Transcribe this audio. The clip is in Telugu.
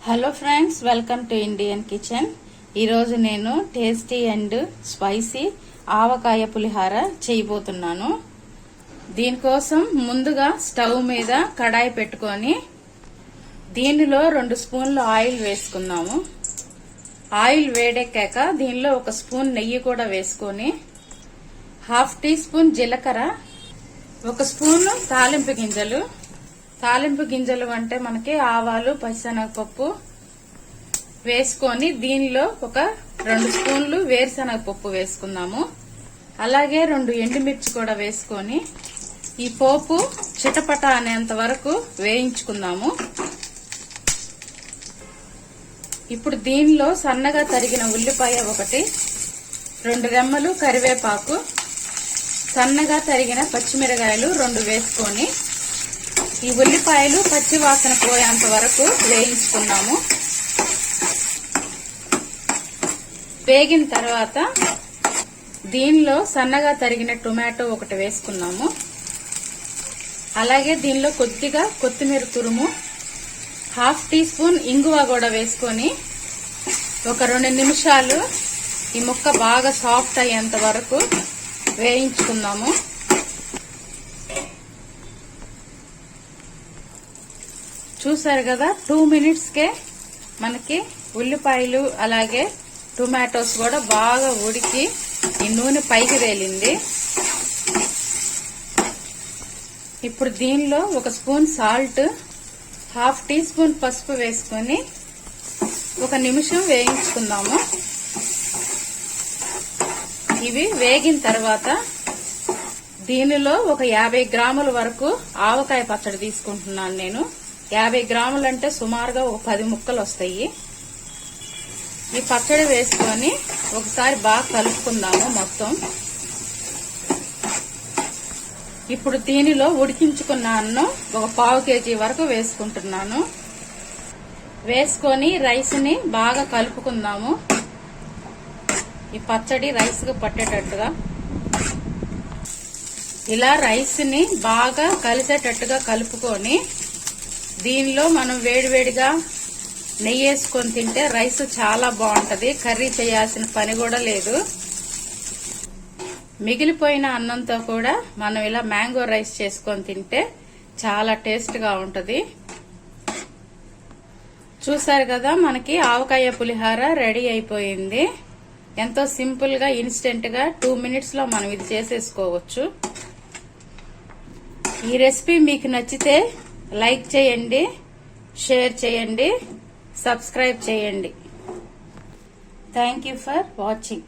Hello friends, welcome to Indian kitchen. ఈరోజు నేను టేస్టీ అండ్ స్పైసీ ఆవకాయ పులిహార చేయబోతున్నాను. దీనికోసం ముందుగా స్టవ్ మీద కడాయి పెట్టుకొని దీనిలో 2 స్పూన్లు ఆయిల్ వేసుకుందాము. ఆయిల్ వేడెక్కాక దీనిలో 1 స్పూన్ నెయ్యి కూడా వేసుకొని 1/2 టీ స్పూన్ జీలకర్ర, 1 స్పూన్ తాలింపు గింజలు అంటే మనకి ఆవాలు, పచ్చిశనగపప్పు వేసుకొని దీనిలో 2 స్పూన్లు వేరుశనగపప్పు వేసుకుందాము. అలాగే 2 ఎండుమిర్చి కూడా వేసుకొని ఈ పోపు చిటపట అనేంత వరకు వేయించుకుందాము. ఇప్పుడు దీనిలో సన్నగా తరిగిన ఉల్లిపాయ 1, 2 రెమ్మలు కరివేపాకు, సన్నగా తరిగిన పచ్చిమిరకాయలు 2 వేసుకొని ఈ ఉల్లిపాయలు పచ్చి వాసన పోయేంత వరకు వేయించుకున్నాము. వేగిన తర్వాత దీనిలో సన్నగా తరిగిన టొమాటో 1 వేసుకున్నాము. అలాగే దీనిలో కొద్దిగా కొత్తిమీర తురుము, 1/2 టీ స్పూన్ ఇంగువ కూడా వేసుకొని 2 నిమిషాలు ఈ ముక్క బాగా సాఫ్ట్ అయ్యేంత వరకు వేయించుకుందాము. చూసారు కదా, 2 మినిట్స్కే మనకి ఉల్లిపాయలు అలాగే టొమాటోస్ కూడా బాగా ఉడికి ఈ నూనె పైకి తేలింది. ఇప్పుడు దీనిలో 1 స్పూన్ సాల్ట్, 1/2 టీ స్పూన్ పసుపు వేసుకొని 1 నిమిషం వేయించుకుందాము. ఇవి వేగిన తర్వాత దీనిలో 50 గ్రాముల వరకు ఆవకాయ పచ్చడి తీసుకుంటున్నాను నేను. 50 గ్రాములు అంటే సుమారుగా 10 ముక్కలు వస్తాయి. ఈ పచ్చడి వేసుకొని ఒకసారి బాగా కలుపుకుందాము మొత్తం. ఇప్పుడు దీనిలో ఉడికించుకున్న అన్నం 1/4 కేజీ వరకు వేసుకుంటున్నాను. వేసుకొని రైస్ ని బాగా కలుపుకుందాము. ఈ పచ్చడి రైస్ కు పట్టేటట్టుగా ఇలా రైస్ ని బాగా కలిసేటట్టుగా కలుపుకొని దీనిలో మనం వేడివేడిగా నెయ్యి వేసుకొని తింటే రైస్ చాలా బాగుంటది. కర్రీ చేయాల్సిన పని కూడా లేదు. మిగిలిపోయిన అన్నంతో కూడా మనం ఇలా మ్యాంగో రైస్ చేసుకొని తింటే చాలా టేస్ట్ గా ఉంటది. చూసారు కదా, మనకి ఆవకాయ పులిహార రెడీ అయిపోయింది. ఎంతో సింపుల్ గా ఇన్స్టెంట్ గా 2 మినిట్స్ లో మనం ఇది చేసేసుకోవచ్చు. ఈ రెసిపీ మీకు నచ్చితే లైక్ చేయండి, షేర్ చేయండి, సబ్స్క్రైబ్ చేయండి. Thank you for watching.